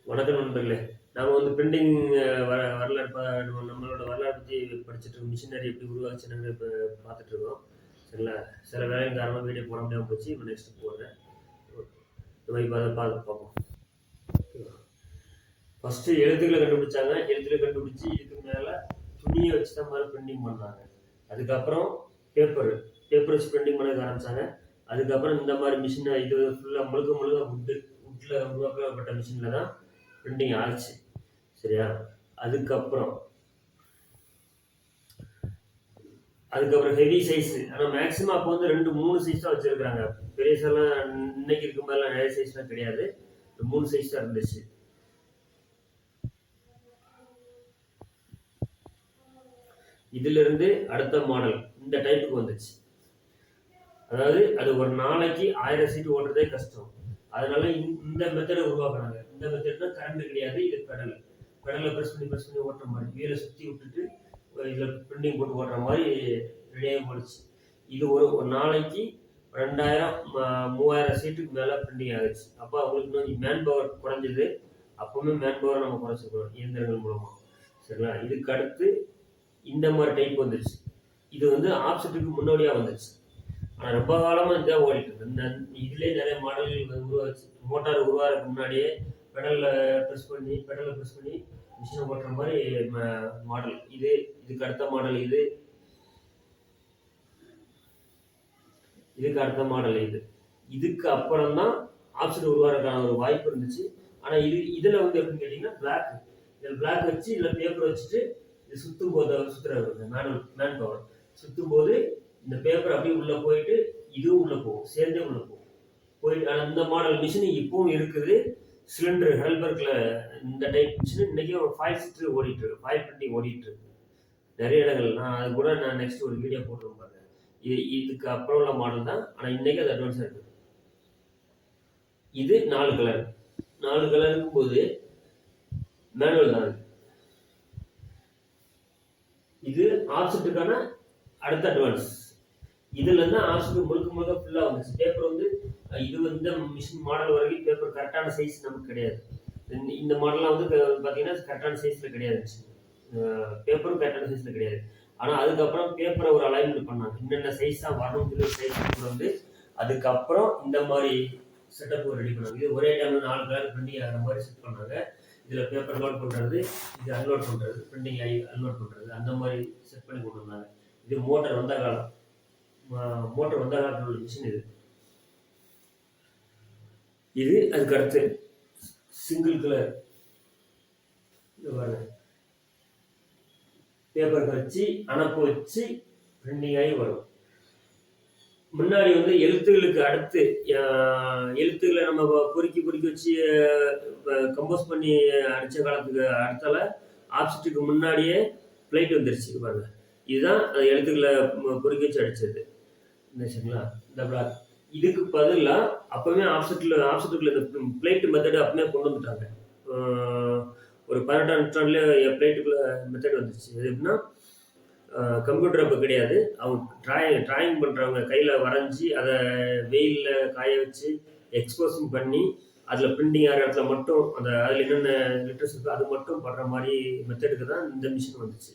வணக்கம் நண்பர்களே. நாம வந்து பிரிண்டிங் வரலாறு நம்மளோட வரலாறு பத்தி படிச்சுட்டு இருக்கோம். மிஷினரி எப்படி உருவாச்சுன்னு இப்ப பார்த்துட்டு இருக்கோம். சரிங்களா? சில வேலையின் காரணமா வீடியோ போட முடியாம போச்சு. இப்ப நெக்ஸ்ட் போடுறேன். இந்த மாதிரி பார்ப்போம். ஃபர்ஸ்ட் எழுத்துக்களை கண்டுபிடிச்சாங்க. எழுத்துக்களை கண்டுபிடிச்சு இதுக்கு மேல துணியை வச்சு தான் மாதிரி பிரிண்டிங் பண்ணாங்க. அதுக்கப்புறம் பேப்பர் வச்சு பிரிண்டிங் பண்ண ஆரம்பிச்சாங்க. அதுக்கப்புறம் இந்த மாதிரி மிஷின் இது ஃபுல்லாக முழுக்க உட்ல உருவாக்கப்பட்ட மிஷின்ல தான் பிரிண்டிங் ஆச்சு. சரியா? அதுக்கப்புறம் ஹெவி சைஸ். ஆனால் மேக்ஸிமம் அப்போ வந்து 2-3 சைஸ் தான் வச்சிருக்காங்க. பெரிய சைஸ்லாம் இன்னைக்கு இருக்க மாதிரிலாம் நிறைய சைஸ்லாம் கிடையாது. 3 சைஸ் தான் இருந்துச்சு. இதுல இருந்து அடுத்த மாடல் இந்த டைப்புக்கு வந்துச்சு. அதாவது அது ஒரு நாளைக்கு 1000 சீட் ஓட்டுறதே கஷ்டம். அதனால இந்த மெத்தடை உருவாக்குறாங்க. இந்த மெத்தட்னா கரண்ட் கிடையாது, இது பெடலை பிரஸ் பண்ணி ஓட்டுற மாதிரி, வீலை சுற்றி விட்டுட்டு இதில் பிரிண்டிங் போட்டு ஓட்டுற மாதிரி ரெடியாகி போடுச்சு. இது ஒரு நாளைக்கு 2000-3000 சீட்டுக்கு மேலே பிரிண்டிங் ஆகிடுச்சு. அப்போ அவங்களுக்கு மேன் பவர் குறைஞ்சது. அப்பவுமே மேன் பவர் நம்ம குறைச்சிக்கணும் இயந்திரங்கள் மூலமாக. சரிங்களா? இதுக்கு அடுத்து இந்த மாதிரி டைப் வந்துருச்சு. இது வந்து ஆப்செட்டுக்கு முன்னோடியாக வந்துச்சு. ஆனால் ரொம்ப காலமாக இதான் ஓடிட்டு இருக்கு. இதுலேயே நிறைய மாடல்கள் உருவாச்சு. மோட்டார் உருவாகிறதுக்கு முன்னாடியே பெடலை ப்ரெஸ் பண்ணி மிஷினை ஓட்டுற மாதிரி மாடல் இதுக்கு அடுத்த மாடல் இதுக்கு அடுத்த மாடல் இதுக்கு அப்புறம் தான் ஆப்செட் உருவாகிறதுக்கான ஒரு வாய்ப்பு இருந்துச்சு. ஆனால் இதில் வந்து எப்படின்னு கேட்டிங்கன்னா இதில் பிளாக் வச்சு இதில் பேப்பர் வச்சுட்டு இது சுற்றுறது மேன் பவர் சுற்றும் போது இந்த பேப்பர் அப்படியே உள்ள போயிட்டு இதுவும் உள்ள போகும், சேர்ந்தே உள்ள போயிட்டு. அந்த மாடல் மிஷின் இப்பவும் இருக்குது. சிலிண்டர் ஹெல்பர்க்ல இந்த டைப் மிஷின் இன்னைக்கு ஃபாயில் சிஸ்டர் ஓடிட்டு இருக்கு, ஃபாயில் பிரிண்டிங் ஓடிட்டு இருக்கு நிறைய இடங்கள். அது கூட நான் நெக்ஸ்ட் ஒரு வீடியோ போட்டுருவேன் பாருங்க. இதுக்கு அப்புறம் உள்ள மாடல் தான். ஆனால் இன்னைக்கு அது அட்வான்ஸாக இருக்கு. இது 4 கலர் இருக்கும் போது மேனுவல் தான். இது ஆப்செட்டுக்கான அடுத்த அட்வான்ஸ். இதுல இருந்து ஆப்செட் முழுக்க ஃபுல்லா வந்துச்சு. பேப்பர் வந்து இது இந்த மிஷின் மாடல் வரைக்கும் பேப்பர் கரெக்டான சைஸ் நமக்கு கிடையாது. இந்த மாடல்லாம் வந்து பார்த்தீங்கன்னா கரெக்டான சைஸ்ல கிடையாது. பேப்பரும் கரெக்டான சைஸ்ல கிடையாது. ஆனால் அதுக்கப்புறம் பேப்பரை ஒரு அலைன்மெண்ட் பண்ணாங்க. என்னென்ன சைஸ் தான் வரணும்னு சைஸ் வந்து அதுக்கப்புறம் இந்த மாதிரி செட்டப் ரெடி பண்ணாங்க. இது ஒரே டைம்ல 4 கலர் பிரிண்டிங் ஆகிற மாதிரி செட் பண்ணாங்க. இதில் பேப்பர் லோட் பண்ணுறது, இது அன்லோட் பண்ணுறது, பிரிண்டிங் ஆகி அன்லோட் பண்ணுறது, அந்த மாதிரி செட் பண்ணி கொண்டு வந்தாங்க. இது மோட்டர் வந்த காலத்தில் உள்ள மிஷின் இது அதுக்கு அடுத்து சிங்கிள் கலர் பேப்பர் வச்சு அனுப்ப வச்சு பிரிண்டிங் ஆகி வரும். முன்னாடி வந்து எழுத்துக்களுக்கு அடுத்து எழுத்துக்களை நம்ம பொறுக்கி வச்சு கம்போஸ் பண்ணி அடித்த காலத்துக்கு அடுத்தால ஆப்செட்டுக்கு முன்னாடியே பிளேட் வந்துருச்சு பாருங்க. இதுதான் எழுத்துக்களை பொறுக்கி வச்சு அடிச்சது. சரிங்களா? இந்த பிளாக் இதுக்கு பதிலாக அப்பவே ஆப்செட்டுக்குள்ள இந்த பிளேட் மெத்தடு அப்பவே கொண்டு வந்துட்டாங்க. ஒரு 18ஆம் நூற்றாண்டுல பிளேட்டுக்குள்ள மெத்தட் வந்துருச்சு. அது எப்படின்னா கம்ப்யூட்டர் அப்போ கிடையாது. அவங்க டிராயிங் பண்ணுறவங்க கையில் வரைஞ்சி அதை வெயிலில் காய வச்சு எக்ஸ்போஸும் பண்ணி அதில் பிரிண்டிங் ஆகிற இடத்துல மட்டும் அதில் என்னென்ன லெட்டர்ஸ் இருக்கோ அது மட்டும் படுற மாதிரி மெத்தடுக்கு தான் இந்த மிஷின் வந்துச்சு.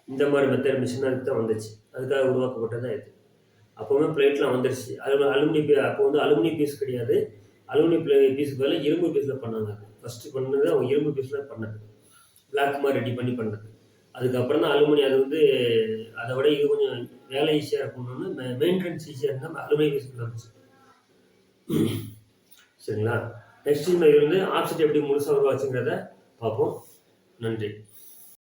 இந்த மாதிரி மெத்தட் மிஷின் அதுக்கு தான் வந்துச்சு. அதுக்காக உருவாக்கப்பட்டதான் இது. அப்போவுமே பிளேட்லாம் வந்துருச்சு. அப்போ வந்து அலுமினியம் பீஸ் கிடையாது. அலுமினியம் பீஸுக்கு பதில் இரும்பு பீஸில் பண்ணாங்க. ஃபஸ்ட்டு பண்ணது அவங்க இரும்பு பீஸில் பண்ணது, பிளாக் மாதிரி ரெடி பண்ணி பண்ணது. அதுக்கப்புறம் தான் அலுமினியம். அது வந்து அதை விட இது கொஞ்சம் வேலை ஈஸியாக இருக்கணும்னு மெயின்டெனன்ஸ் ஈஸியாக இருந்தால் அலுமினியம் பீஸ் வந்துச்சு. சரிங்களா? நெக்ஸ்ட் இது வந்து ஆப்செட் எப்படி முழுசாக உருவாச்சுங்கிறத பார்ப்போம். நன்றி.